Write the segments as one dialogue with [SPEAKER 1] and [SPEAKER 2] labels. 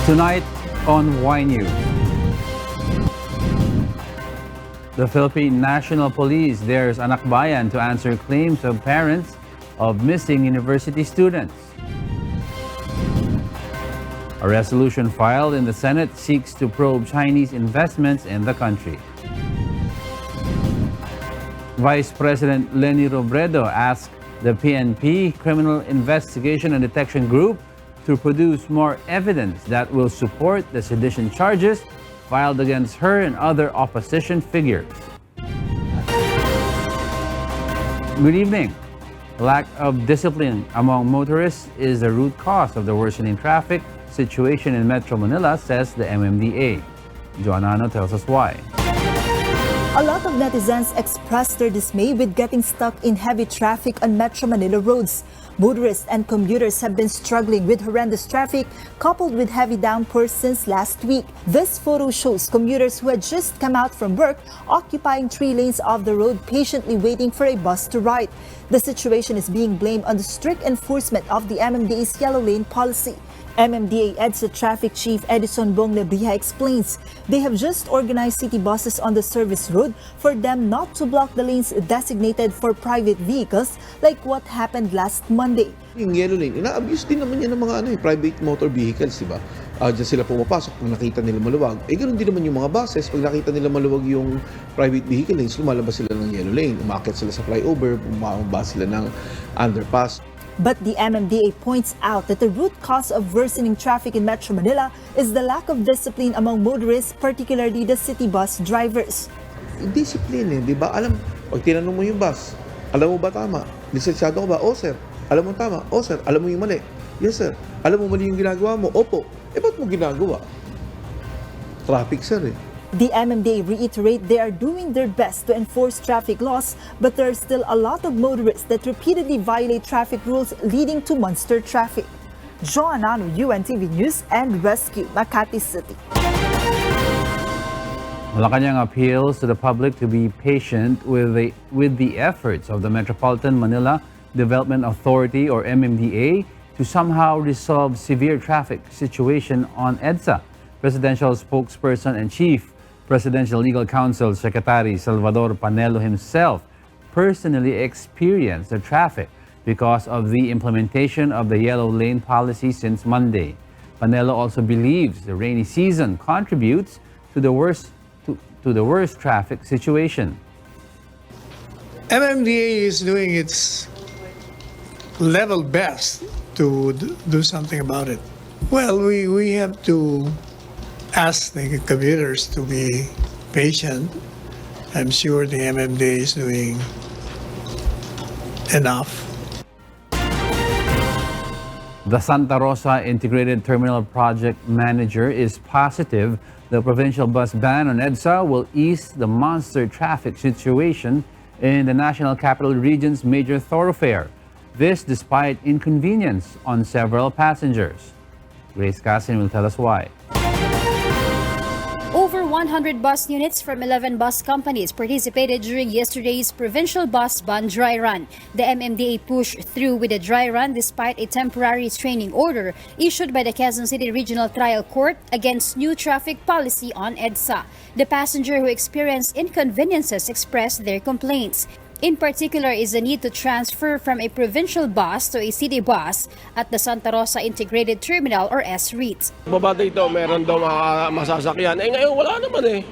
[SPEAKER 1] Tonight on Y News, the Philippine National Police dares Anakbayan to answer claims of parents of missing university students. A resolution filed in the Senate seeks to probe Chinese investments in the country. Vice President Leni Robredo asked the PNP Criminal Investigation and Detection Group to produce more evidence that will support the sedition charges filed against her and other opposition figures. Good evening. Lack of discipline among motorists is the root cause of the worsening traffic situation in Metro Manila, says the MMDA. Joanano tells us why.
[SPEAKER 2] A lot of netizens expressed their dismay with getting stuck in heavy traffic on Metro Manila roads. Motorists and commuters have been struggling with horrendous traffic coupled with heavy downpours since last week. This photo shows commuters who had just come out from work occupying 3 lanes of the road patiently waiting for a bus to ride. The situation is being blamed on the strict enforcement of the MMDA's yellow lane policy. MMDA EDSA Traffic Chief Edison Bong Lebrija explains they have just organized city buses on the service road for them not to block the lanes designated for private vehicles like what happened last Monday.
[SPEAKER 3] Yung yellow lane, ina-abuse din naman yan ng mga private motor vehicles, di ba? Diyan sila pumapasok kung nakita nila maluwag. Ganoon din naman yung mga buses, pag nakita nila maluwag yung private vehicle lanes, lumalabas sila ng yellow lane, umakyat sila sa flyover, bumaba sila ng underpass.
[SPEAKER 2] But the MMDA points out that the root cause of worsening traffic in Metro Manila is the lack of discipline among motorists, particularly the city bus drivers.
[SPEAKER 3] Discipline di ba? Pag tinanong mo yung bus, alam mo ba tama? Lisensyado ka ba? O sir. Alam mo tama? O sir. Alam mo yung mali? Yes sir. Alam mo mali yung ginagawa mo? Opo. Ba't mo ginagawa? Traffic sir
[SPEAKER 2] The MMDA reiterate they are doing their best to enforce traffic laws, but there are still a lot of motorists that repeatedly violate traffic rules, leading to monster traffic. Joanano, UNTV News and Rescue, Makati City.
[SPEAKER 1] Malacañang appeals to the public to be patient with the efforts of the Metropolitan Manila Development Authority, or MMDA, to somehow resolve severe traffic situation on EDSA. Presidential spokesperson and Chief Presidential Legal Counsel Secretary Salvador Panelo himself personally experienced the traffic because of the implementation of the yellow lane policy since Monday. Panelo also believes the rainy season contributes to the worst traffic situation.
[SPEAKER 4] MMDA is doing its level best to do something about it. Well, we have to ask the commuters to be patient. I'm sure the MMDA is doing enough.
[SPEAKER 1] The Santa Rosa Integrated Terminal Project Manager is positive the provincial bus ban on EDSA will ease the monster traffic situation in the National Capital Region's major thoroughfare. This despite inconvenience on several passengers. Grace Casin will tell us why.
[SPEAKER 5] Over 100 bus units from 11 bus companies participated during yesterday's provincial bus ban dry run. The MMDA pushed through with a dry run despite a temporary restraining order issued by the Quezon City Regional Trial Court against new traffic policy on EDSA. The passenger who experienced inconveniences expressed their complaints. In particular is the need to transfer from a provincial bus to a city bus at the Santa Rosa Integrated Terminal, or SRIT.
[SPEAKER 6] Baba dito, meron daw masasakyan. Ngayon wala naman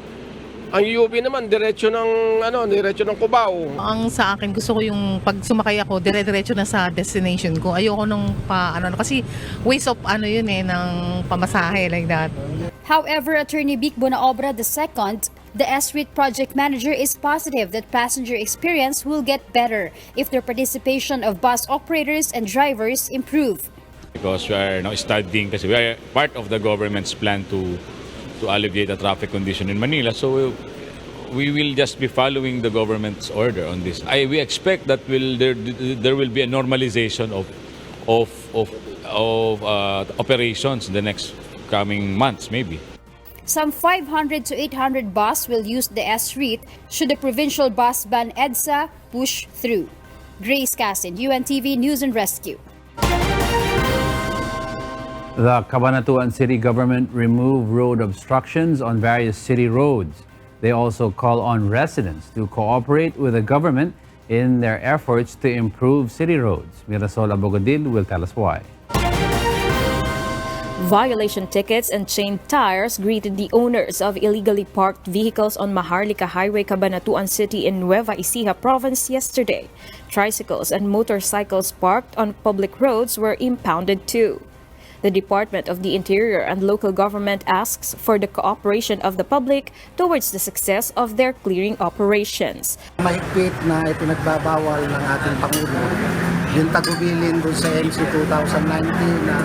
[SPEAKER 6] Ang UP naman diretso ng Cubao.
[SPEAKER 7] Ang sa akin, gusto ko yung pag sumakay ako, dire-diretso na sa destination ko. Ayoko nung kasi waste of ng pamasahe like that.
[SPEAKER 5] However, Attorney Vic Bonaobra II, the SRIT Project Manager, is positive that passenger experience will get better if the participation of bus operators and drivers improve.
[SPEAKER 8] Because we are now studying, kasi we are part of the government's plan to alleviate the traffic condition in Manila. So we will just be following the government's order on this. We expect that there will be a normalization of operations in the next coming months, maybe.
[SPEAKER 5] Some 500 to 800 bus will use the SRIT should the provincial bus ban EDSA push through. Grace Casin, UNTV News and Rescue.
[SPEAKER 1] The Cabanatuan City government removed road obstructions on various city roads. They also call on residents to cooperate with the government in their efforts to improve city roads. Mirasol Abogadil will tell us why.
[SPEAKER 9] Violation tickets and chained tires greeted the owners of illegally parked vehicles on Maharlika Highway, Cabanatuan City in Nueva Ecija Province yesterday. Tricycles and motorcycles parked on public roads were impounded too. The Department of the Interior and local government asks for the cooperation of the public towards the success of their clearing operations.
[SPEAKER 10] Mahigpit na ipinagbabawal ng ating Pangulo yung tagubilin doon sa MC 2019 na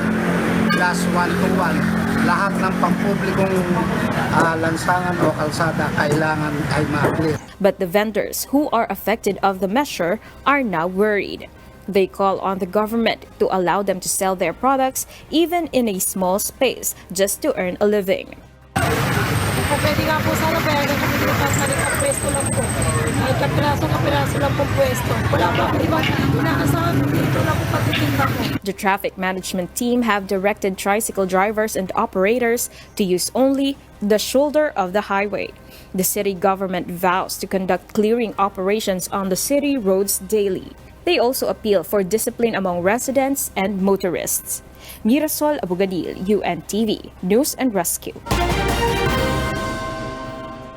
[SPEAKER 10] class 1 to 1. Lahat ng pampublikong lansangan o kalsada kailangan ay ma-clear.
[SPEAKER 9] But the vendors who are affected of the measure are now worried. They call on the government to allow them to sell their products even in a small space just to earn a living.
[SPEAKER 11] Pwede nga po sana bayaran kami dito sa pwesto lang po. Ay kapiraso lang po pwesto. Wala pa ako ibang inaasahan dito lang po pagtitinda ko.
[SPEAKER 9] The traffic management team have directed tricycle drivers and operators to use only the shoulder of the highway. The city government vows to conduct clearing operations on the city roads daily. They also appeal for discipline among residents and motorists. Mirasol Abogadil, UNTV, News and Rescue.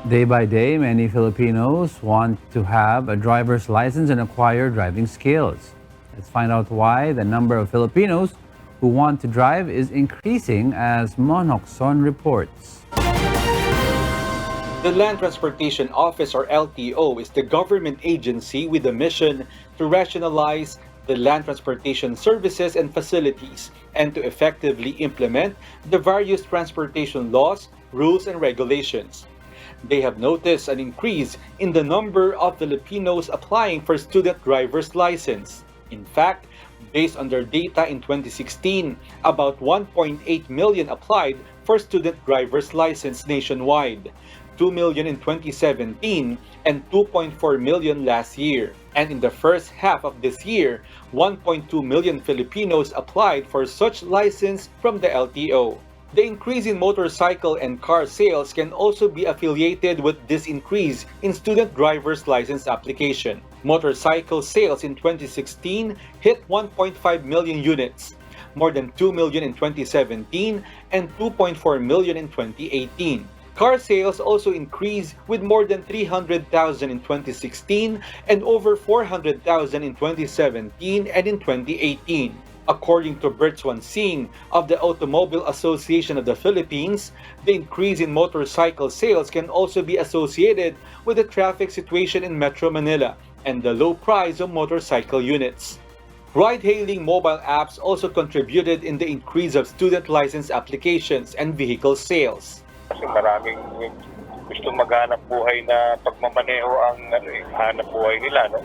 [SPEAKER 1] Day by day, many Filipinos want to have a driver's license and acquire driving skills. Let's find out why the number of Filipinos who want to drive is increasing as Monokson reports.
[SPEAKER 12] The Land Transportation Office, or LTO, is the government agency with a mission to rationalize the land transportation services and facilities and to effectively implement the various transportation laws, rules, and regulations. They have noticed an increase in the number of Filipinos applying for student driver's license. In fact, based on their data in 2016, about 1.8 million applied for student driver's license nationwide. 2 million in 2017 and 2.4 million last year. And in the first half of this year, 1.2 million Filipinos applied for such license from the LTO. The increase in motorcycle and car sales can also be affiliated with this increase in student driver's license application. Motorcycle sales in 2016 hit 1.5 million units, more than 2 million in 2017 and 2.4 million in 2018. Car sales also increased with more than 300,000 in 2016 and over 400,000 in 2017 and in 2018. According to Bertwan Singh of the Automobile Association of the Philippines, the increase in motorcycle sales can also be associated with the traffic situation in Metro Manila and the low price of motorcycle units. Ride-hailing mobile apps also contributed in the increase of student license applications and vehicle sales.
[SPEAKER 13] Kasi maraming gusto maghanap buhay na pagmamaneho ang hanap buhay nila, no?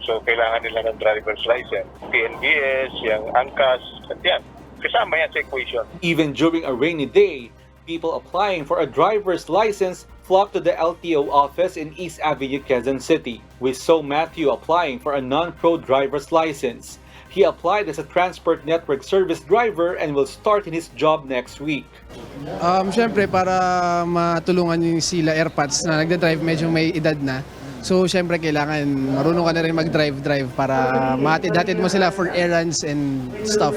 [SPEAKER 13] So kailangan nila ng driver's license. PNBS, yung ANCAS, at yan. Kasama yan sa equation.
[SPEAKER 12] Even during a rainy day, people applying for a driver's license flock to the LTO office in East Avenue, Quezon City. We saw Matthew applying for a non-pro driver's license. He applied as a transport network service driver and will start in his job next week.
[SPEAKER 14] Siyempre, para matulungan yung sila airpods na nagda-drive medyo may edad na. So, siyempre, kailangan marunong ka na rin mag-drive para matid-hatid mo sila for errands and stuff.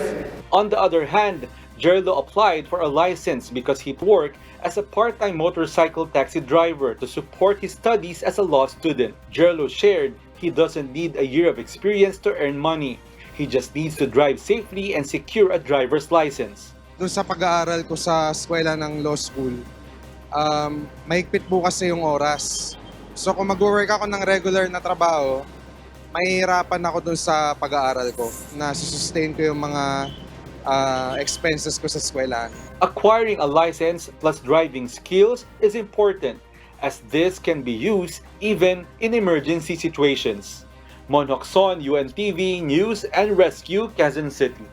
[SPEAKER 12] On the other hand, Jerlo applied for a license because he worked as a part-time motorcycle taxi driver to support his studies as a law student. Jerlo shared he doesn't need a year of experience to earn money. He just needs to drive safely and secure a driver's license.
[SPEAKER 15] Doon sa pag-aaral ko sa eskwela ng law school, mahigpit po kasi yung oras. So kung mag-work ako ng regular na trabaho, mahihirapan ako doon sa pag-aaral ko na sustain ko yung mga expenses ko sa eskwela.
[SPEAKER 12] Acquiring a license plus driving skills is important as this can be used even in emergency situations. Monokson, UNTV, News and Rescue, Quezon City.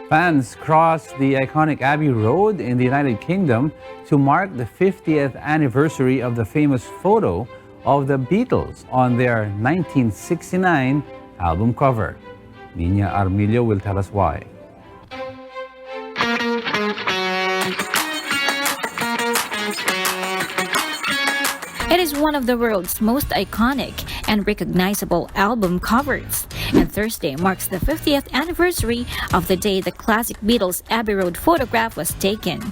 [SPEAKER 1] Fans crossed the iconic Abbey Road in the United Kingdom to mark the 50th anniversary of the famous photo of the Beatles on their 1969 album cover. Nina Armilio will tell us why.
[SPEAKER 16] It is one of the world's most iconic and recognizable album covers, and Thursday marks the 50th anniversary of the day the classic Beatles' Abbey Road photograph was taken.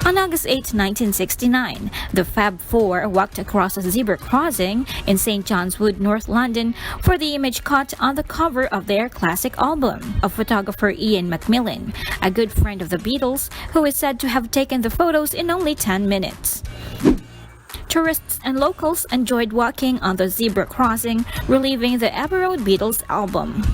[SPEAKER 16] On August 8, 1969, the Fab Four walked across a zebra crossing in St. John's Wood, North London, for the image caught on the cover of their classic album of photographer Ian Macmillan, a good friend of the Beatles, who is said to have taken the photos in only 10 minutes. Tourists and locals enjoyed walking on the zebra crossing, reliving the Abbey Road Beatles album.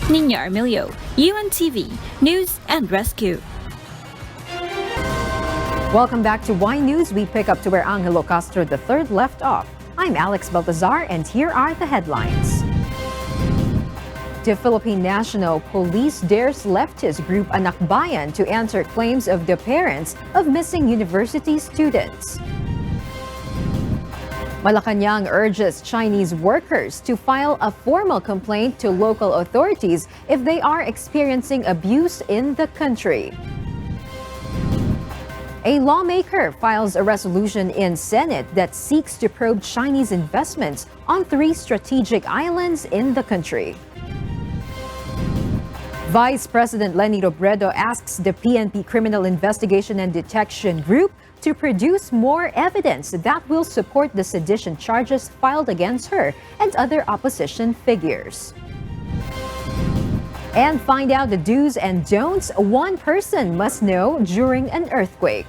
[SPEAKER 16] Nina Armilio, UNTV, News and Rescue.
[SPEAKER 17] Welcome back to Y News. We pick up to where Angelo Castro III left off. I'm Alex Baltazar, and here are the headlines. The Philippine National Police dares leftist group Anak Bayan to answer claims of the parents of missing university students. Malacañang urges Chinese workers to file a formal complaint to local authorities if they are experiencing abuse in the country. A lawmaker files a resolution in Senate that seeks to probe Chinese investments on 3 strategic islands in the country. Vice President Leni Robredo asks the PNP Criminal Investigation and Detection Group to produce more evidence that will support the sedition charges filed against her and other opposition figures. And find out the do's and don'ts one person must know during an earthquake.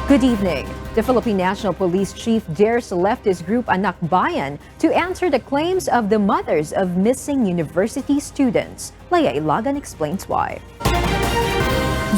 [SPEAKER 17] Good evening. The Philippine National Police Chief dares leftist group Anak Bayan to answer the claims of the mothers of missing university students. Leia Ilagan explains why.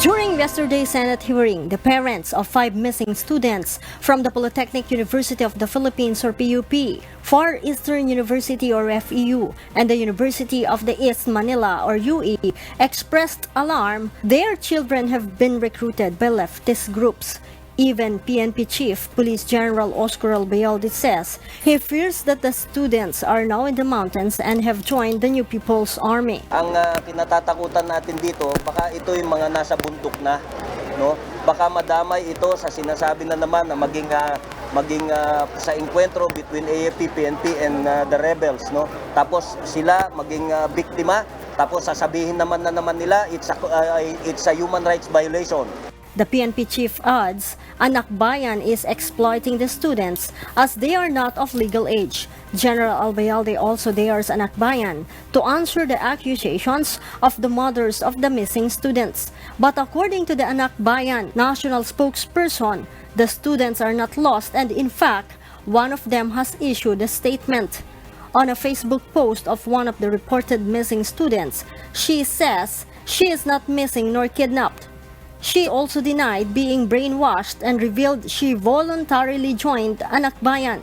[SPEAKER 18] During yesterday's Senate hearing, the parents of 5 missing students from the Polytechnic University of the Philippines or PUP, Far Eastern University or FEU, and the University of the East Manila or UE expressed alarm their children have been recruited by leftist groups. Even PNP Chief Police General Oscar Albayalde says he fears that the students are now in the mountains and have joined the New People's Army.
[SPEAKER 19] Ang kinatatakutan natin dito, baka ito yung mga nasa bundok na, no? Baka madamay ito sa sinasabi na naman na maging sa enkwentro between AFP, PNP and the rebels, no? Tapos sila maging biktima, tapos sasabihin naman nila it's a human rights violation.
[SPEAKER 18] The PNP chief adds, Anak Bayan is exploiting the students as they are not of legal age. General Albayalde also dares Anak Bayan to answer the accusations of the mothers of the missing students. But according to the Anak Bayan national spokesperson, the students are not lost and in fact, one of them has issued a statement. On a Facebook post of one of the reported missing students, she says she is not missing nor kidnapped. She also denied being brainwashed and revealed she voluntarily joined Anak Bayan.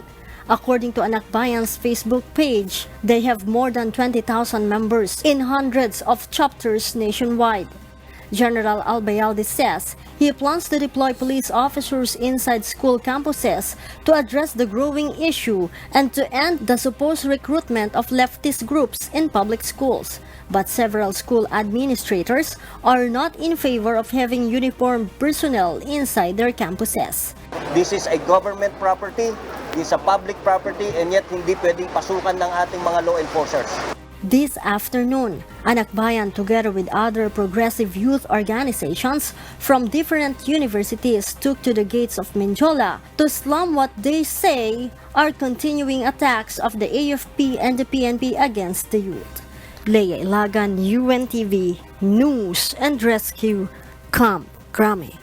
[SPEAKER 18] According to Anak Bayan's Facebook page, they have more than 20,000 members in hundreds of chapters nationwide. General Albayalde says he plans to deploy police officers inside school campuses to address the growing issue and to end the supposed recruitment of leftist groups in public schools. But several school administrators are not in favor of having uniformed personnel inside their campuses.
[SPEAKER 19] This is a government property, this is a public property, and yet hindi pwedeng pasukan ng ating mga law enforcers.
[SPEAKER 18] This afternoon, Anak Bayan together with other progressive youth organizations from different universities took to the gates of Menjola to slam what they say are continuing attacks of the AFP and the PNP against the youth. Leia Ilagan, UNTV, News and Rescue, Camp Crame.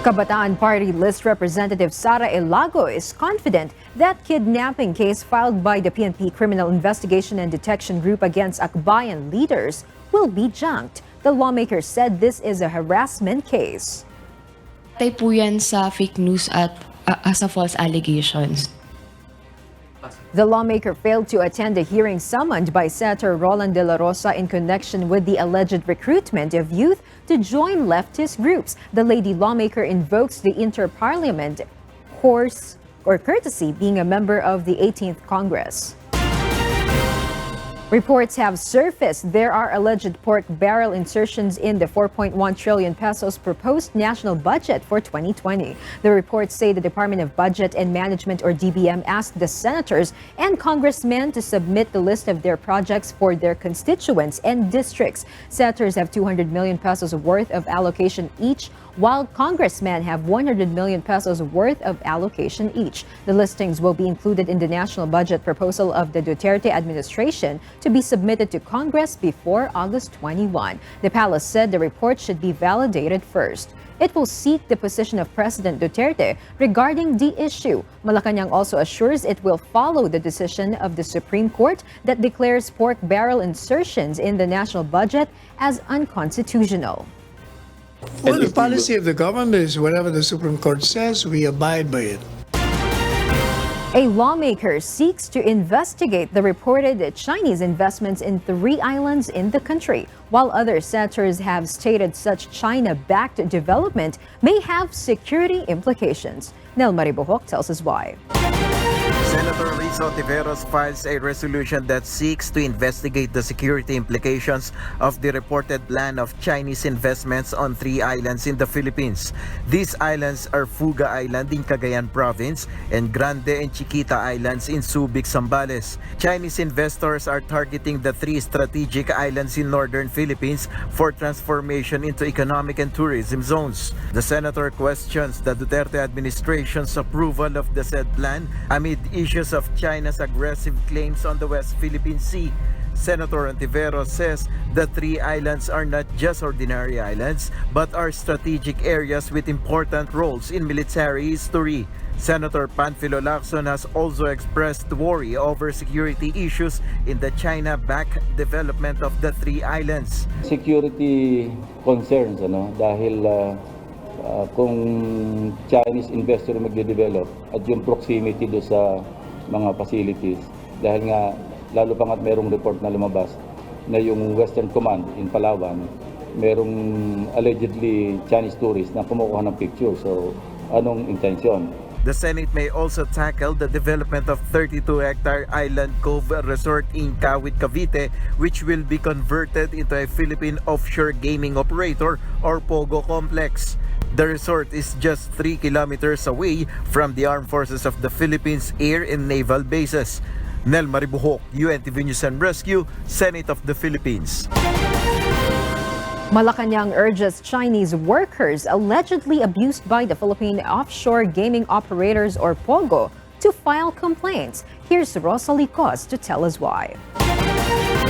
[SPEAKER 17] Kabataan Party List Representative Sara Elago is confident that kidnapping case filed by the PNP Criminal Investigation and Detection Group against Akbayan leaders will be junked. The lawmaker said this is a harassment case.
[SPEAKER 20] Tay po yan sa fake news at as a false allegations.
[SPEAKER 17] The lawmaker failed to attend a hearing summoned by Senator Roland De La Rosa in connection with the alleged recruitment of youth to join leftist groups. The lady lawmaker invokes the inter-parliament courtesy, being a member of the 18th Congress. Reports have surfaced there are alleged pork barrel insertions in the 4.1 trillion pesos proposed national budget for 2020. The reports say the Department of Budget and Management, or DBM, asked the senators and congressmen to submit the list of their projects for their constituents and districts. Senators have 200 million pesos worth of allocation each, while congressmen have 100 million pesos worth of allocation each. The listings will be included in the national budget proposal of the Duterte administration to be submitted to Congress before August 21. The palace said the report should be validated first. It will seek the position of President Duterte regarding the issue. Malacañang also assures it will follow the decision of the Supreme Court that declares pork barrel insertions in the national budget as unconstitutional.
[SPEAKER 4] Well, the policy of the government is whatever the Supreme Court says, we abide by it.
[SPEAKER 17] A lawmaker seeks to investigate the reported Chinese investments in 3 islands in the country, while other senators have stated such China-backed development may have security implications. Nel Maribohok tells us why.
[SPEAKER 20] Senator Rizzo Tiveros files a resolution that seeks to investigate the security implications of the reported plan of Chinese investments on 3 islands in the Philippines. These islands are Fuga Island in Cagayan Province and Grande and Chiquita Islands in Subic, Zambales. Chinese investors are targeting the 3 strategic islands in northern Philippines for transformation into economic and tourism zones. The senator questions the Duterte administration's approval of the said plan amid issues of China's aggressive claims on the West Philippine Sea. Senator Ontiveros says the 3 islands are not just ordinary islands but are strategic areas with important roles in military history. Senator Panfilo Lacson has also expressed worry over security issues in the China-backed development of the 3 islands.
[SPEAKER 21] Security concerns dahil kung Chinese investor magde-develop at yung proximity do sa mga facilities, dahil nga lalo pa nga merong report na lumabas na yung Western Command in Palawan merong allegedly Chinese tourists na kumukuha ng picture. So anong intention?
[SPEAKER 20] The Senate may also tackle the development of 32-hectare Island Cove Resort in Kawit, Cavite, which will be converted into a Philippine offshore gaming operator or POGO complex. The resort is just 3 kilometers away from the Armed Forces of the Philippines air and naval bases. Nel Maribuhok, UNTV News and Rescue, Senate of the Philippines.
[SPEAKER 17] Malacañang urges Chinese workers allegedly abused by the Philippine offshore gaming operators or POGO to file complaints. Here's Rosalie Cos to tell us why.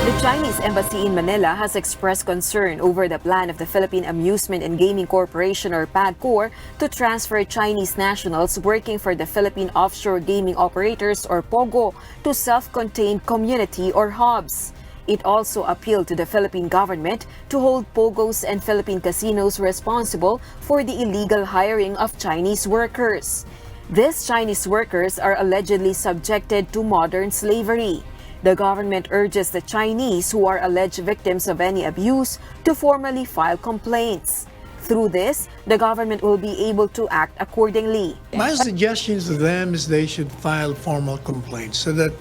[SPEAKER 22] The Chinese embassy in Manila has expressed concern over the plan of the Philippine Amusement and Gaming Corporation or PAGCOR to transfer Chinese nationals working for the Philippine Offshore Gaming Operators or POGO to self-contained community or hubs. It also appealed to the Philippine government to hold POGOs and Philippine casinos responsible for the illegal hiring of Chinese workers. These Chinese workers are allegedly subjected to modern slavery. The government urges the Chinese who are alleged victims of any abuse to formally file complaints. Through this, the government will be able to act accordingly.
[SPEAKER 4] My suggestion to them is they should file formal complaints so that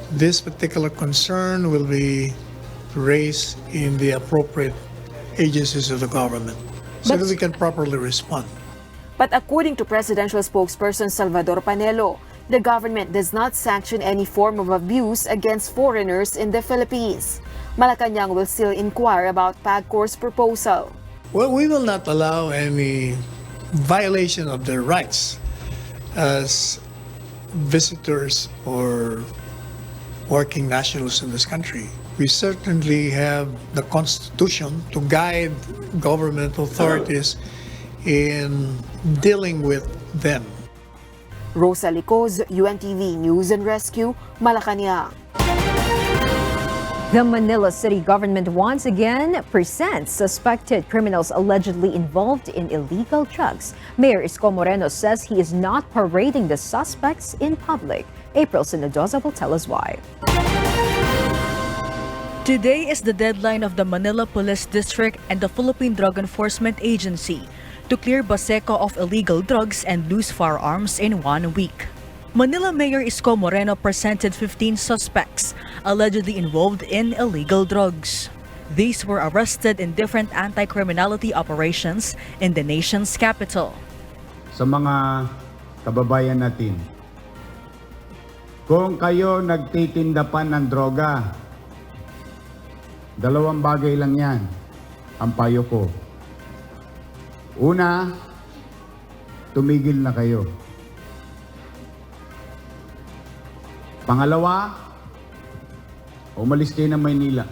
[SPEAKER 4] this particular concern will be raised in the appropriate agencies of the government so that we can properly respond.
[SPEAKER 22] But according to presidential spokesperson Salvador Panelo, the government does not sanction any form of abuse against foreigners in the Philippines. Malacañang will still inquire about PAGCOR's proposal.
[SPEAKER 4] Well, we will not allow any violation of their rights as visitors or working nationals in this country. We certainly have the Constitution to guide government authorities in dealing with them.
[SPEAKER 22] Rosalie Cos, UNTV News and Rescue, Malacañang.
[SPEAKER 17] The Manila city government once again presents suspected criminals allegedly involved in illegal drugs. Mayor Isko Moreno says he is not parading the suspects in public. April Sinadoza will tell us why.
[SPEAKER 2] Today is the deadline of the Manila Police District and the Philippine Drug Enforcement Agency to clear Baseco of illegal drugs and loose firearms in 1 week. Manila Mayor Isko Moreno presented 15 suspects allegedly involved in illegal drugs. These were arrested in different anti-criminality operations in the nation's capital.
[SPEAKER 3] Sa mga kababayan natin, kung kayo nagtitinda pa ng droga, dalawang bagay lang yan ang payo ko. Una, tumigil na kayo. Pangalawa, umalis kayo ng Maynila.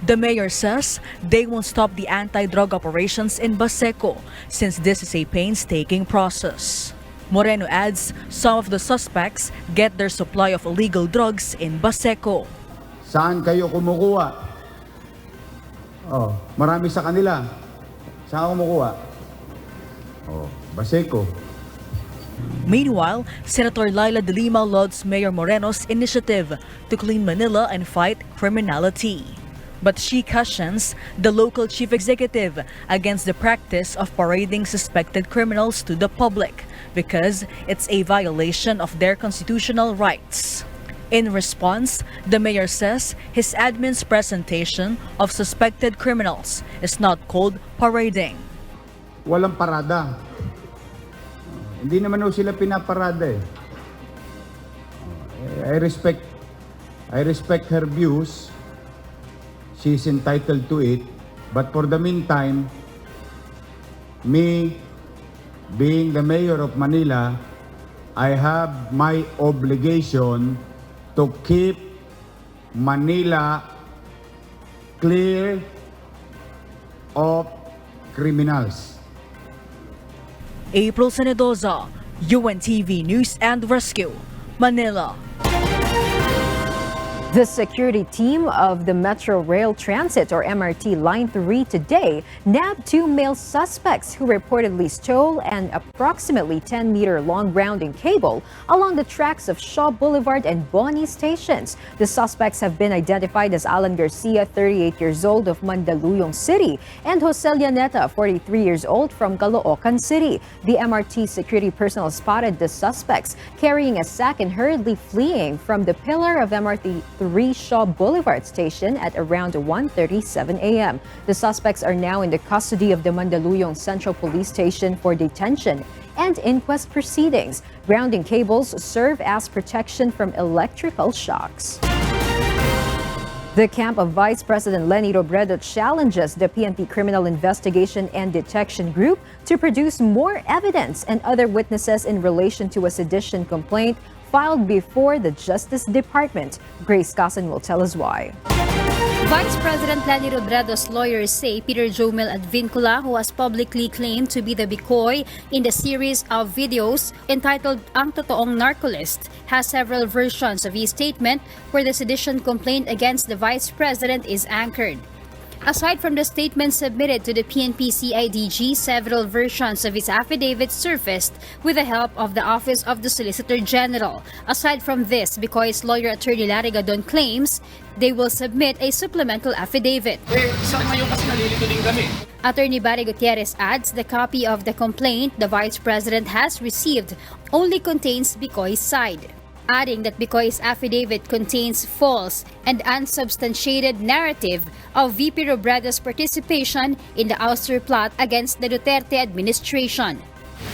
[SPEAKER 2] The mayor says they won't stop the anti-drug operations in Baseco since this is a painstaking process. Moreno adds some of the suspects get their supply of illegal drugs in Baseco.
[SPEAKER 3] Saan kayo kumukuha? Oh, marami sa kanila. Saan kumukuha? Oh, Baseco.
[SPEAKER 2] Meanwhile, Senator Laila de Lima lauds Mayor Moreno's initiative to clean Manila and fight criminality. But she cautions the local chief executive against the practice of parading suspected criminals to the public because it's a violation of their constitutional rights. In response, the mayor says his admin's presentation of suspected criminals is not called parading.
[SPEAKER 3] Walang parada. Hindi naman sila pinaparada eh. I respect her views. She's entitled to it. But for the meantime, me being the mayor of Manila, I have my obligation to keep Manila clear of criminals.
[SPEAKER 2] April Sinadoza, UNTV News and Rescue, Manila.
[SPEAKER 17] The security team of the Metro Rail Transit or MRT Line 3 today nabbed 2 male suspects who reportedly stole an approximately 10-meter long grounding cable along the tracks of Shaw Boulevard and Boni stations. The suspects have been identified as Alan Garcia, 38 years old of Mandaluyong City, and Jose Llaneta, 43 years old from Caloocan City. The MRT security personnel spotted the suspects carrying a sack and hurriedly fleeing from the pillar of MRT 3 Shaw Boulevard station at around 1:37 a.m. The suspects are now in the custody of the Mandaluyong Central Police Station for detention and inquest proceedings. Grounding cables serve as protection from electrical shocks. The camp of Vice President Leni Robredo challenges the PNP Criminal Investigation and Detection Group to produce more evidence and other witnesses in relation to a sedition complaint filed before the Justice Department. Grace Casan will tell us why.
[SPEAKER 5] Vice President Leni Robredo's lawyers say Peter Jomel Advincula, who has publicly claimed to be the Bicoy in the series of videos entitled Ang Totoong Narcolist, has several versions of his statement where the sedition complaint against the Vice President is anchored. Aside from the statement submitted to the PNP CIDG, several versions of his affidavit surfaced with the help of the Office of the Solicitor General. Aside from this, Bicoy's lawyer Attorney Larry Gadon claims they will submit a supplemental affidavit. Attorney Barry Gutierrez adds the copy of the complaint the Vice President has received only contains Bicoy's side, adding that Bicoy's affidavit contains false and unsubstantiated narrative of VP Robredo's participation in the ouster plot against the Duterte administration.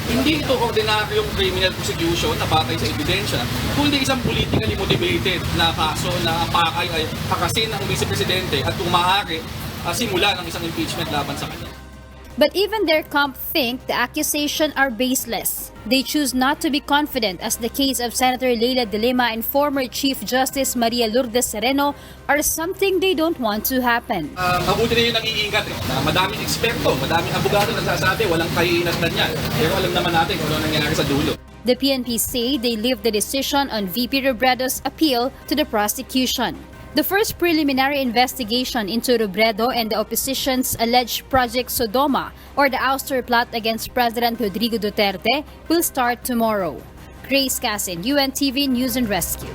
[SPEAKER 23] Hindi ito ordinaryong criminal prosecution na batay sa ebidensya, kundi isang politically motivated na kaso na pakay ay hakasin ng Vice Presidente at kung maaari, simula ng isang impeachment laban sa kanya.
[SPEAKER 5] But even their camp think the accusations are baseless. They choose not to be confident, as the case of Senator Laila de Lima and former Chief Justice Maria Lourdes Sereno are something they don't want to happen.
[SPEAKER 23] Mabuti na yung nag-iingat na madaming eksperto, madaming abogado nagsasabi walang kahihinatnan yan. Pero alam naman natin kung ano nangyayari sa dulo.
[SPEAKER 5] The PNP say they leave the decision on VP Robredo's appeal to the prosecution. The first preliminary investigation into Robredo and the opposition's alleged Project Sodoma, or the ouster plot against President Rodrigo Duterte, will start tomorrow. Grace Casin, UNTV News and Rescue.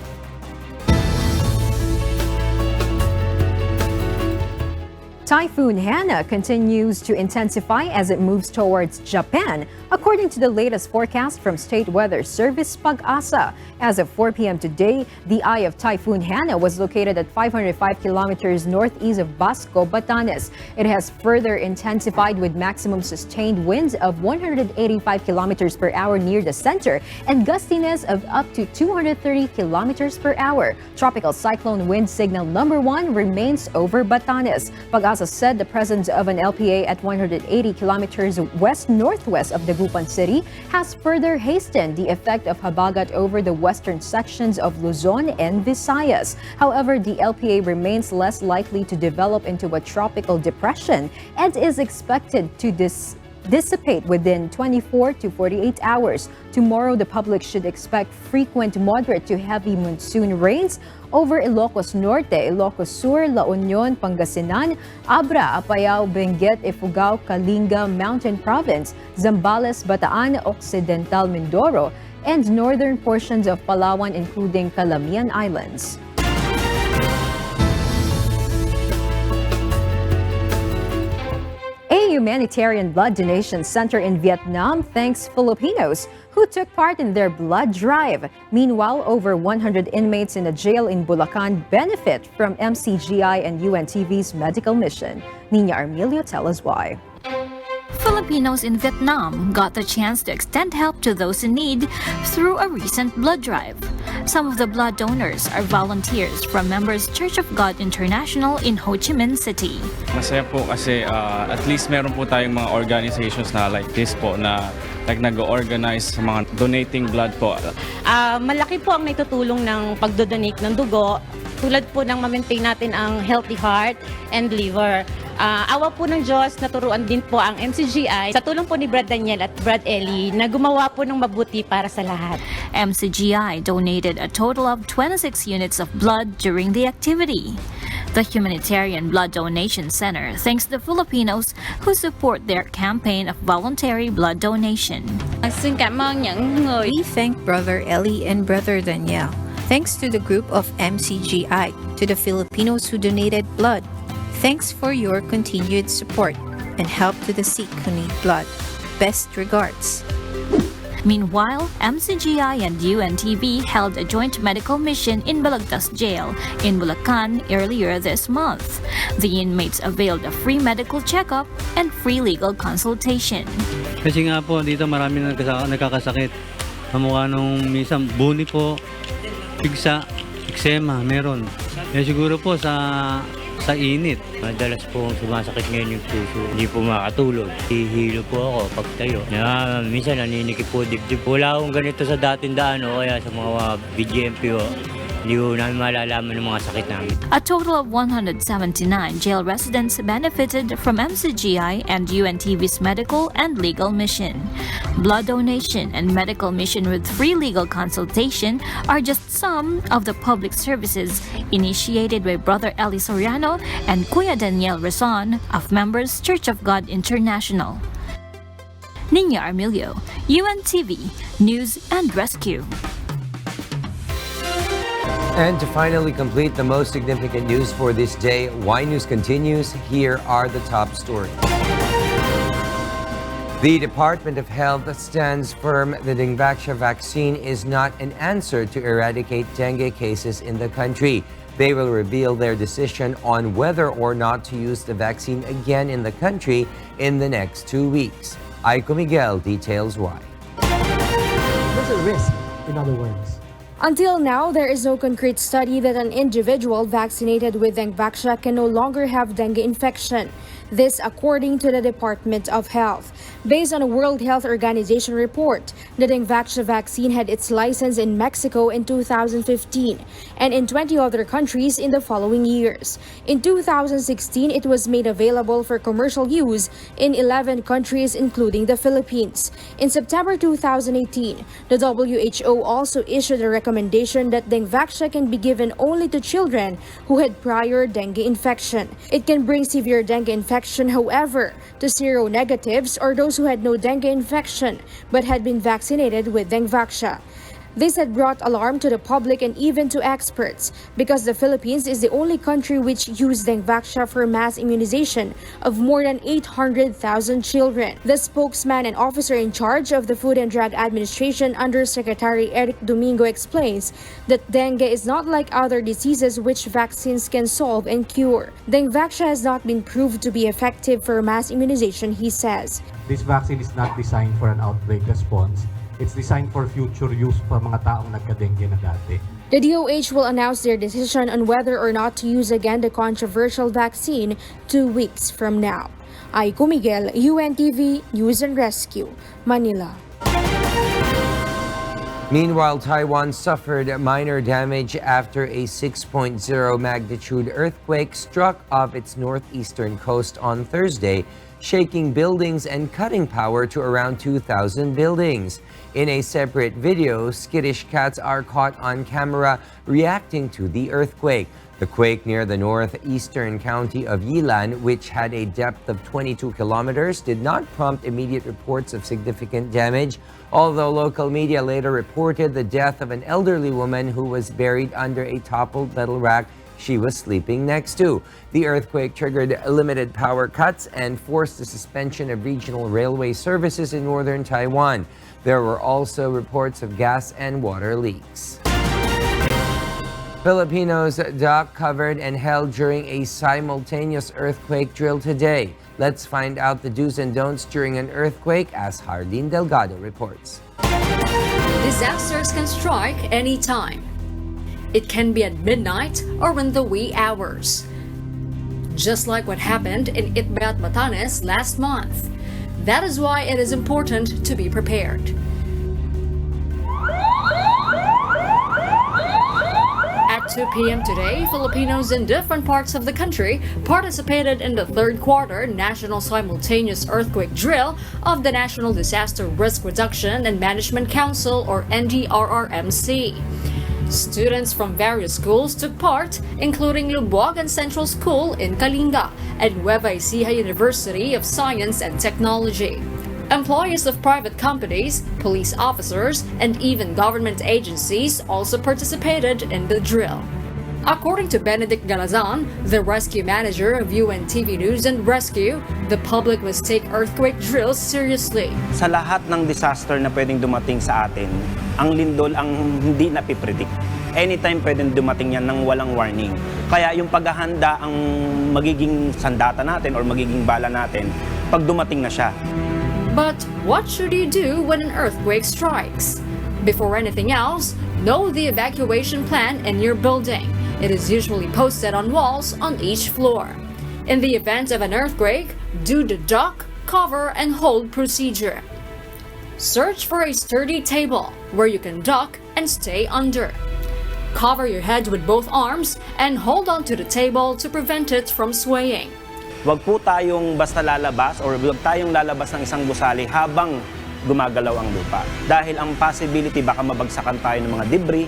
[SPEAKER 17] Typhoon Hana continues to intensify as it moves towards Japan, according to the latest forecast from State Weather Service Pag-asa. As of 4 p.m. today, the eye of Typhoon Hana was located at 505 kilometers northeast of Basco, Batanes. It has further intensified with maximum sustained winds of 185 kilometers per hour near the center and gustiness of up to 230 kilometers per hour. Tropical cyclone wind signal number 1 remains over Batanes. Pag-asa said the presence of an LPA at 180 kilometers west-northwest of Dagupan City has further hastened the effect of habagat over the western sections of Luzon and Visayas. However, the LPA remains less likely to develop into a tropical depression and is expected to dissipate within 24 to 48 hours. Tomorrow, the public should expect frequent moderate to heavy monsoon rains over Ilocos Norte, Ilocos Sur, La Union, Pangasinan, Abra, Apayao, Benguet, Ifugao, Kalinga, Mountain Province, Zambales, Bataan, Occidental Mindoro, and northern portions of Palawan including Calamian Islands. A humanitarian blood donation center in Vietnam thanks Filipinos who took part in their blood drive. Meanwhile, over 100 inmates in a jail in Bulacan benefit from MCGI and UNTV's medical mission. Nina Armilio tells us why.
[SPEAKER 16] Filipinos in Vietnam got the chance to extend help to those in need through a recent blood drive. Some of the blood donors are volunteers from Members Church of God International in Ho Chi Minh City.
[SPEAKER 6] Masaya po kasi at least meron po tayong mga organizations na like this po na nag-organize sa mga donating blood po.
[SPEAKER 7] Malaki po ang naitutulong ng pagdodonate ng dugo, tulad po ng ma-maintain natin ang healthy heart and liver. Awa po ng Diyos, naturuan din po ang MCGI sa tulong po ni Brad Daniel at Brad Ellie na gumawa po ng mabuti para sa lahat.
[SPEAKER 16] MCGI donated a total of 26 units of blood during the activity. The Humanitarian Blood Donation Center thanks the Filipinos who support their campaign of voluntary blood donation.
[SPEAKER 8] We thank Brother Ellie and Brother Daniel. Thanks to the group of MCGI, to the Filipinos who donated blood. Thanks for your continued support and help to the sick who need blood. Best regards.
[SPEAKER 16] Meanwhile, MCGI and UNTV held a joint medical mission in Balagtas Jail in Bulacan earlier this month. The inmates availed a free medical checkup and free legal consultation.
[SPEAKER 24] Kasi nga po, dito marami na nakakasakit. Kamukha nung minsan buni po, pigsa, eksema, meron. Siguro po sa init. Madalas po sumasakit ngayon yung puso. Hindi po makatulog. Hihilo po ako pag tayo. Minsan naninikip po dibdib. Wala akong ganito sa dating daan o kaya sa mga BGMP o. Hindi ko namin malalaman ng mga sakit namin.
[SPEAKER 16] A total of 179 jail residents benefited from MCGI and UNTV's medical and legal mission. Blood donation and medical mission with free legal consultation are just some of the public services initiated by Brother Eli Soriano and Kuya Daniel Rizon of Members Church of God International. Nina Armilio, UNTV News and Rescue.
[SPEAKER 25] And to finally complete the most significant news for this day, Y News continues. Here are the top stories. The Department of Health stands firm the dengue vaccine is not an answer to eradicate dengue cases in the country. They will reveal their decision on whether or not to use the vaccine again in the country in the next 2 weeks. Aiko Miguel details why.
[SPEAKER 26] There's a risk, in other words.
[SPEAKER 27] Until now, there is no concrete study that an individual vaccinated with dengue can no longer have dengue infection. This according to the Department of Health. Based on a World Health Organization report, the dengue vaccine had its license in Mexico in 2015 and in 20 other countries in the following years. In 2016, it was made available for commercial use in 11 countries, including the Philippines. In September 2018, the WHO also issued a recommendation that dengue can be given only to children who had prior dengue infection. It can bring severe dengue infection, however, to seronegatives or those who had no dengue infection but had been vaccinated with dengue. This had brought alarm to the public and even to experts because the Philippines is the only country which used dengue for mass immunization of more than 800,000 children. The spokesman and officer in charge of the Food and Drug Administration, Undersecretary Eric Domingo, explains that dengue is not like other diseases which vaccines can solve and cure. Dengue has not been proved to be effective for mass immunization, he says.
[SPEAKER 9] This vaccine is not designed for an outbreak response. It's designed for future use para mga taong nagka-dengue na dati.
[SPEAKER 27] The DOH will announce their decision on whether or not to use again the controversial vaccine 2 weeks from now. Aiko Miguel, UNTV News and Rescue, Manila.
[SPEAKER 25] Meanwhile, Taiwan suffered minor damage after a 6.0 magnitude earthquake struck off its northeastern coast on Thursday, shaking buildings and cutting power to around 2,000 buildings. In a separate video, skittish cats are caught on camera reacting to the earthquake. The quake near the northeastern county of Yilan, which had a depth of 22 kilometers, did not prompt immediate reports of significant damage, although local media later reported the death of an elderly woman who was buried under a toppled metal rack she was sleeping next to. The earthquake triggered limited power cuts and forced the suspension of regional railway services in northern Taiwan. There were also reports of gas and water leaks. Filipinos dock covered and held during a simultaneous earthquake drill today. Let's find out the do's and don'ts during an earthquake as Hardin Delgado reports.
[SPEAKER 10] Disasters can strike anytime. It can be at midnight or in the wee hours. Just like what happened in Itbayat, Batanes last month. That is why it is important to be prepared. At 2 p.m. today, Filipinos in different parts of the country participated in the third quarter National Simultaneous Earthquake Drill of the National Disaster Risk Reduction and Management Council, or NDRRMC. Students from various schools took part, including Lubuagan Central School in Kalinga and Nueva Ecija University of Science and Technology. Employees of private companies, police officers, and even government agencies also participated in the drill. According to Benedict Galazan, the rescue manager of UNTV News and Rescue, the public must take earthquake drills seriously.
[SPEAKER 11] Sa lahat ng disaster na pwedeng dumating sa atin, ang lindol ang hindi napipredict. Anytime pwedeng dumating yan ng walang warning. Kaya yung paghahanda ang magiging sandata natin or magiging bala natin pag dumating na siya.
[SPEAKER 10] But what should you do when an earthquake strikes? Before anything else, know the evacuation plan in your building. It is usually posted on walls on each floor. In the event of an earthquake, do the duck, cover, and hold procedure. Search for a sturdy table where you can duck and stay under. Cover your head with both arms and hold on to the table to prevent it from swaying.
[SPEAKER 11] Huwag po tayong basta lalabas or huwag tayong lalabas ng isang gusali habang gumagalaw ang lupa. Dahil ang possibility baka mabagsakan tayo ng mga debris.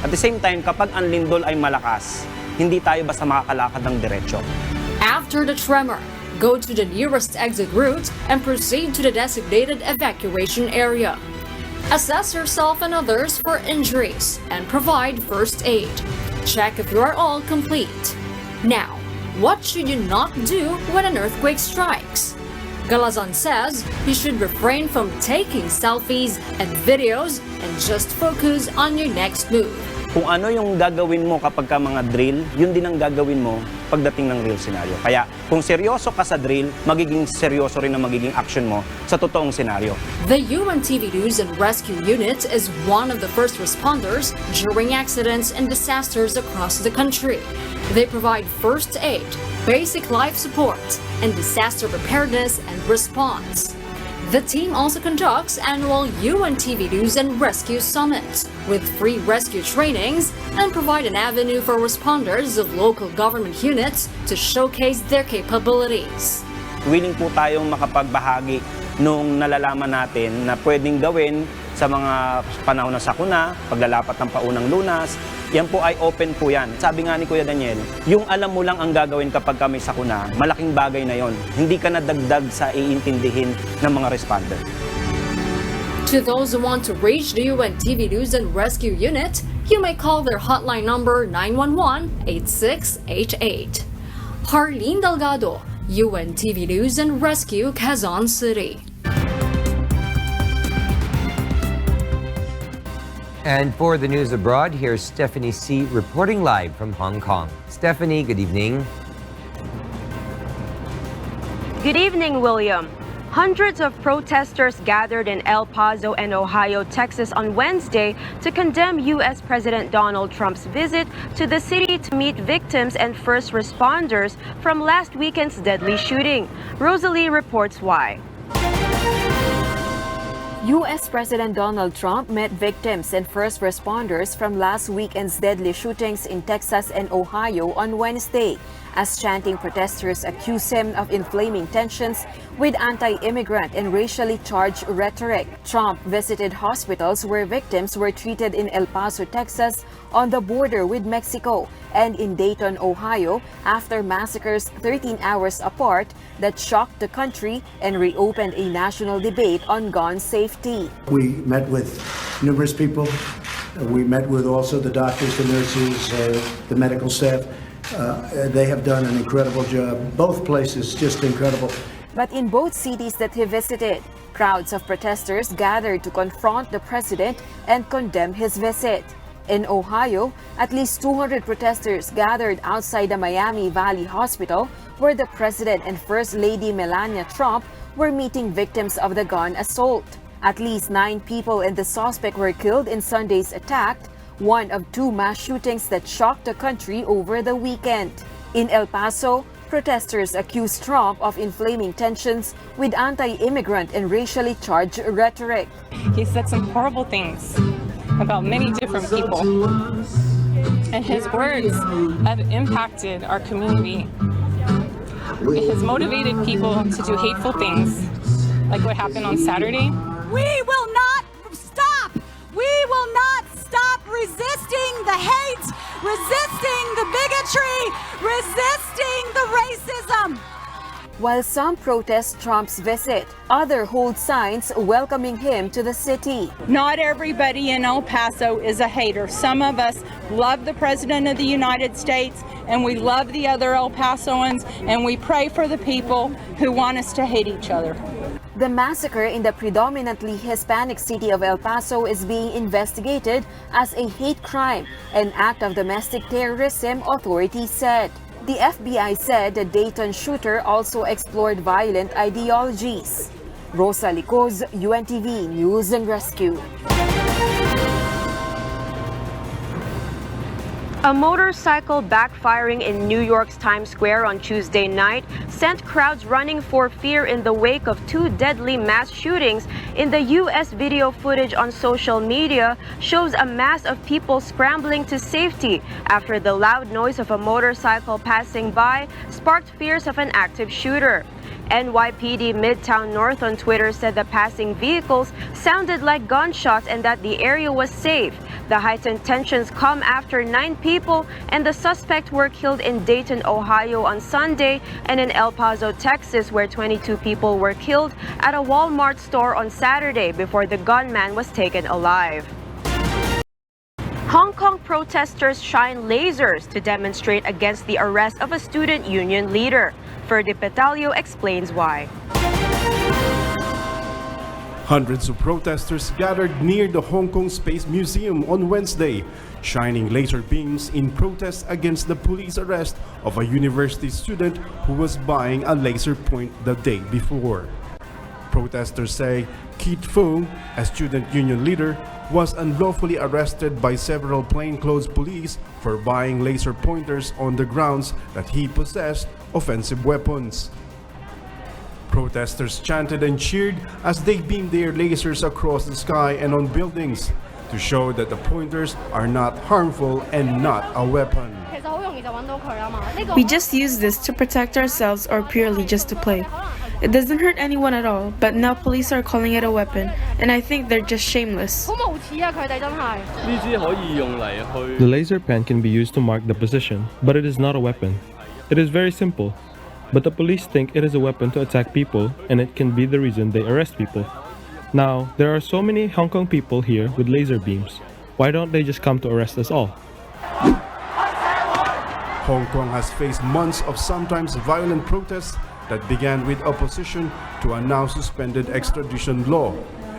[SPEAKER 11] At the same time, kapag ang lindol ay malakas, hindi tayo basta makakalakad ng diretsyo.
[SPEAKER 10] After the tremor, go to the nearest exit route and proceed to the designated evacuation area. Assess yourself and others for injuries and provide first aid. Check if you are all complete. Now, what should you not do when an earthquake strikes? Galazan says you should refrain from taking selfies and videos and just focus on your next move.
[SPEAKER 11] Kung ano yung gagawin mo kapag ka mga drill, yun din ang gagawin mo pagdating ng real scenario. Kaya kung seryoso ka sa drill, magiging seryoso rin ang magiging action mo sa totoong scenario.
[SPEAKER 10] The UNTV News and Rescue Unit is one of the first responders during accidents and disasters across the country. They provide first aid, basic life support, and disaster preparedness and response. The team also conducts annual UNTV News and Rescue Summits with free rescue trainings and provide an avenue for responders of local government units to showcase their capabilities.
[SPEAKER 11] Willing po tayong makapagbahagi nung nalalaman natin na pwedeng gawin sa mga panahon ng sakuna, paglalapat ng paunang lunas. Yan po ay open po yan. Sabi nga ni Kuya Daniel, yung alam mo lang ang gagawin kapag may sakuna, malaking bagay na yon. Hindi ka nadagdag sa iintindihin ng mga responder.
[SPEAKER 10] To those who want to reach the UNTV News and Rescue Unit, you may call their hotline number 911-8688. Harleen Delgado, UNTV News and Rescue, Quezon City.
[SPEAKER 25] And for the news abroad, here's Stephanie C. reporting live from Hong Kong. Stephanie, good evening.
[SPEAKER 1] Good evening, William. Hundreds of protesters gathered in El Paso and Ohio, Texas on Wednesday to condemn U.S. President Donald Trump's visit to the city to meet victims and first responders from last weekend's deadly shooting. Rosalie reports why.
[SPEAKER 22] U.S. President Donald Trump met victims and first responders from last weekend's deadly shootings in Texas and Ohio on Wednesday, as chanting protesters accuse him of inflaming tensions with anti-immigrant and racially charged rhetoric. Trump visited hospitals where victims were treated in El Paso, Texas, on the border with Mexico, and in Dayton, Ohio, after massacres 13 hours apart that shocked the country and reopened a national debate on gun safety.
[SPEAKER 12] We met with numerous people. We met with also the doctors, the nurses, the medical staff. They have done an incredible job. Both places just incredible.
[SPEAKER 22] But in both cities that he visited, crowds of protesters gathered to confront the president and condemn his visit. In Ohio, at least 200 protesters gathered outside the Miami Valley Hospital, where the president and First Lady Melania Trump were meeting victims of the gun assault. At least 9 people and the suspect were killed in Sunday's attack, one of 2 mass shootings that shocked the country over the weekend. In El Paso, protesters accused Trump of inflaming tensions with anti-immigrant and racially charged rhetoric.
[SPEAKER 13] He said some horrible things about many different people, and his words have impacted our community. It has motivated people to do hateful things, like what happened on Saturday.
[SPEAKER 14] We will not stop! We will not stop resisting the hate, resisting the bigotry, resisting the racism.
[SPEAKER 22] While some protest Trump's visit, others hold signs welcoming him to the city.
[SPEAKER 13] Not everybody in El Paso is a hater. Some of us love the President of the United States, and we love the other El Pasoans, and we pray for the people who want us to hate each other.
[SPEAKER 22] The massacre in the predominantly Hispanic city of El Paso is being investigated as a hate crime, an act of domestic terrorism, authorities said. The FBI said the Dayton shooter also explored violent ideologies. Rosa Licoz, UNTV News and Rescue.
[SPEAKER 1] A motorcycle backfiring in New York's Times Square on Tuesday night sent crowds running for fear in the wake of 2 deadly mass shootings. In the U.S. video footage on social media shows a mass of people scrambling to safety after the loud noise of a motorcycle passing by sparked fears of an active shooter. NYPD Midtown North on Twitter said the passing vehicles sounded like gunshots and that the area was safe. The heightened tensions come after 9 people and the suspect were killed in Dayton, Ohio on Sunday, and in El Paso, Texas, where 22 people were killed at a Walmart store on Saturday before the gunman was taken alive. Hong Kong protesters shine lasers to demonstrate against the arrest of a student union leader. Ferdy Petalio explains why.
[SPEAKER 3] Hundreds of protesters gathered near the Hong Kong Space Museum on Wednesday, shining laser beams in protest against the police arrest of a university student who was buying a laser point the day before. Protesters say Keith Fung, a student union leader, was unlawfully arrested by several plainclothes police for buying laser pointers on the grounds that he possessed offensive weapons. Protesters chanted and cheered as they beamed their lasers across the sky and on buildings to show that the pointers are not harmful and not a weapon.
[SPEAKER 4] We just use this to protect ourselves or purely just to play. It doesn't hurt anyone at all, but now police are calling it a weapon, and I think they're just shameless.
[SPEAKER 15] The laser pen can be used to mark the position, but it is not a weapon. It is very simple. But the police think it is a weapon to attack people, and it can be the reason they arrest people. Now, there are so many Hong Kong people here with laser beams. Why don't they just come to arrest us all?
[SPEAKER 3] Hong Kong has faced months of sometimes violent protests that began with opposition to a now suspended extradition law,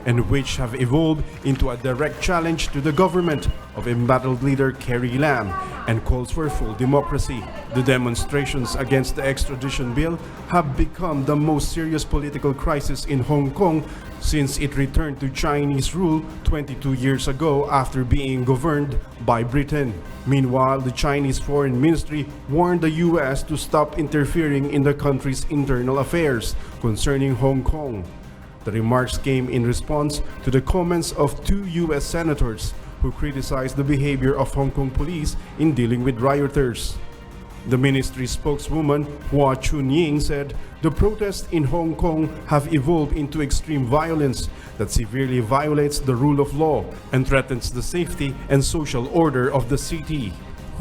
[SPEAKER 3] and which have evolved into a direct challenge to the government of embattled leader Carrie Lam and calls for full democracy. The demonstrations against the extradition bill have become the most serious political crisis in Hong Kong since it returned to Chinese rule 22 years ago after being governed by Britain. Meanwhile, the Chinese Foreign Ministry warned the U.S. to stop interfering in the country's internal affairs concerning Hong Kong. The remarks came in response to the comments of two U.S. senators who criticized the behavior of Hong Kong police in dealing with rioters. The ministry spokeswoman Hua Chunying said the protests in Hong Kong have evolved into extreme violence that severely violates the rule of law and threatens the safety and social order of the city.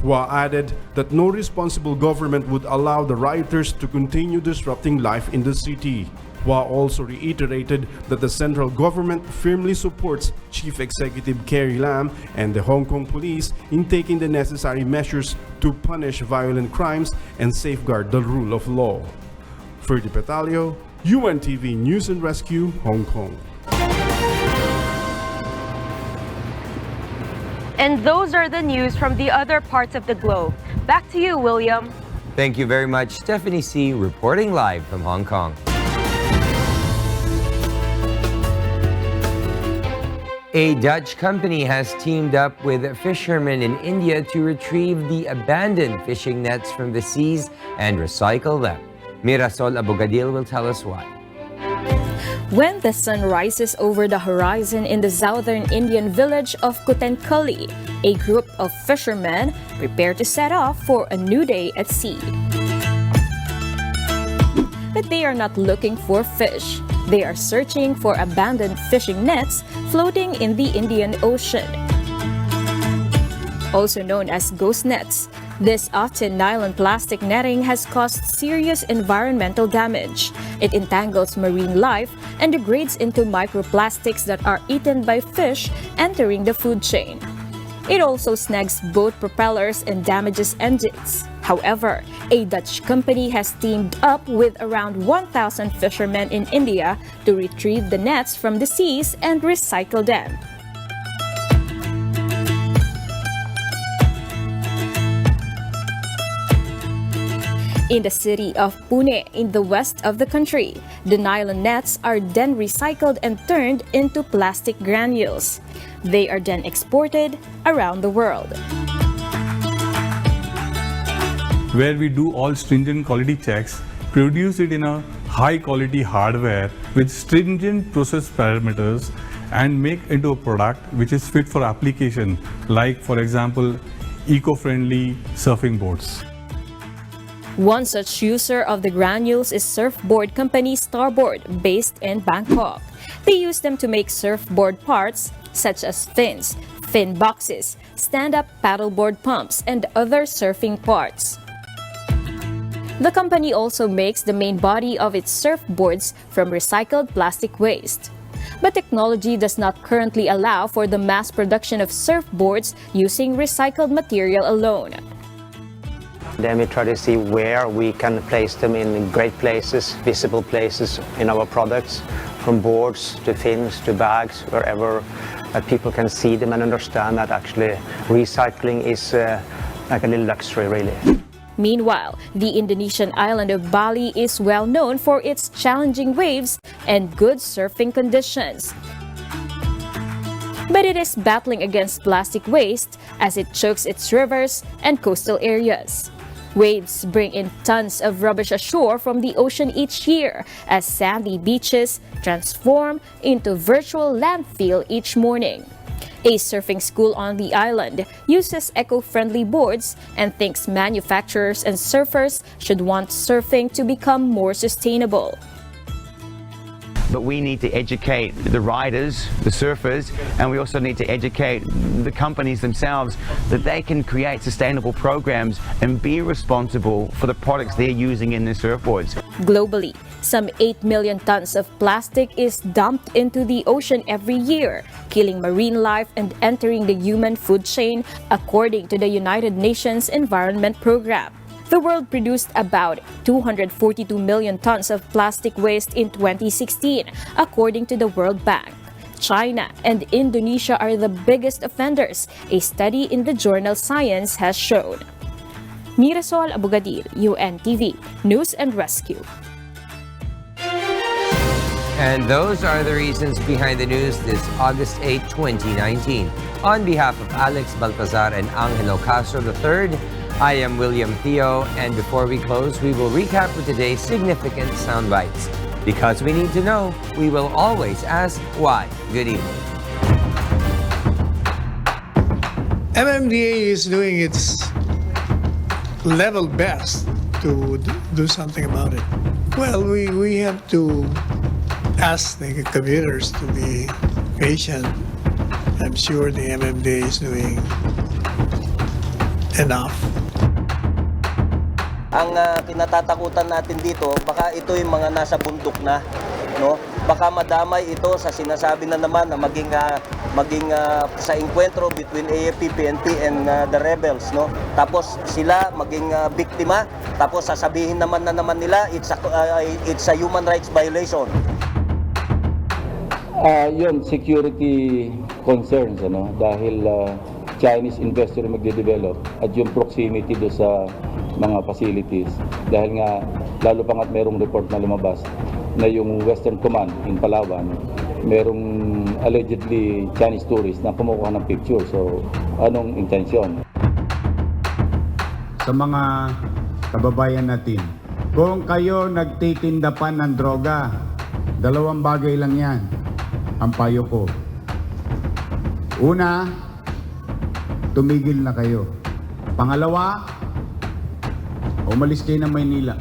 [SPEAKER 3] Hua added that no responsible government would allow the rioters to continue disrupting life in the city. Hua also reiterated that the central government firmly supports Chief Executive Carrie Lam and the Hong Kong police in taking the necessary measures to punish violent crimes and safeguard the rule of law. Ferdy Petalio, UNTV News and Rescue, Hong Kong.
[SPEAKER 1] And those are the news from the other parts of the globe. Back to you, William.
[SPEAKER 25] Thank you very much, Stephanie C., reporting live from Hong Kong. A Dutch company has teamed up with fishermen in India to retrieve the abandoned fishing nets from the seas and recycle them. Mirasol Abogadil will tell us why.
[SPEAKER 16] When the sun rises over the horizon in the southern Indian village of Kutenkali, a group of fishermen prepare to set off for a new day at sea. But they are not looking for fish. They are searching for abandoned fishing nets floating in the Indian Ocean. Also known as ghost nets, this often nylon plastic netting has caused serious environmental damage. It entangles marine life and degrades into microplastics that are eaten by fish entering the food chain. It also snags boat propellers and damages engines. However, a Dutch company has teamed up with around 1,000 fishermen in India to retrieve the nets from the seas and recycle them. In the city of Pune, in the west of the country, the nylon nets are then recycled and turned into plastic granules. They are then exported around the world.
[SPEAKER 18] Where we do all stringent quality checks, produce it in a high quality hardware with stringent process parameters and make into a product which is fit for application, like for example, eco-friendly surfing boards.
[SPEAKER 16] One such user of the granules is surfboard company Starboard, based in Bangkok. They use them to make surfboard parts such as fins, fin boxes, stand-up paddleboard pumps, and other surfing parts. The company also makes the main body of its surfboards from recycled plastic waste. But technology does not currently allow for the mass production of surfboards using recycled material alone.
[SPEAKER 19] Then we try to see where we can place them in great places, visible places in our products. from boards to fins to bags, wherever people can see them and understand that actually recycling is like a little luxury, really.
[SPEAKER 16] Meanwhile, the Indonesian island of Bali is well known for its challenging waves and good surfing conditions. But it is battling against plastic waste as it chokes its rivers and coastal areas. Waves bring in tons of rubbish ashore from the ocean each year as sandy beaches transform into virtual landfill each morning. A surfing school on the island uses eco-friendly boards and thinks manufacturers and surfers should want surfing to become more sustainable.
[SPEAKER 2] But we need to educate the riders, the surfers, and we also need to educate the companies themselves that they can create sustainable programs and be responsible for the products they're using in their surfboards.
[SPEAKER 16] Globally, some 8 million tons of plastic is dumped into the ocean every year, killing marine life and entering the human food chain, according to the United Nations Environment Program. The world produced about 242 million tons of plastic waste in 2016, according to the World Bank. China and Indonesia are the biggest offenders, a study in the journal Science has shown. Mirasol Abogadil, UNTV, News and Rescue.
[SPEAKER 25] And those are the reasons behind the news this August 8, 2019. On behalf of Alex Baltazar and Angelo Castro III, I am William Theo, and before we close, we will recap with today's significant sound bites. Because we need to know, we will always ask why. Good evening.
[SPEAKER 5] MMDA is doing its level best to do something about it. Well, we have to ask the commuters to be patient. I'm sure the MMDA is doing enough.
[SPEAKER 6] Ang kinatatakutan natin dito, baka ito yung mga nasa bundok na, no? Baka madamay ito sa sinasabi na naman na maging sa enkwentro between AFP, PNP and the rebels, no? Tapos sila maging biktima, tapos sasabihin naman nila it's a human rights violation.
[SPEAKER 17] Yun, security concerns, ano? Dahil Chinese investor yung magde-develop at yung proximity do sa mga facilities. Dahil nga, lalo pa nga't merong report na lumabas na yung Western Command in Palawan, merong allegedly Chinese tourists na kumukuha ng picture. So, anong intensyon?
[SPEAKER 20] Sa mga kababayan natin, kung kayo nagtitinda pa ng droga, dalawang bagay lang yan ang payo ko. Una, tumigil na kayo. Pangalawa, umalis kayo ng Maynila.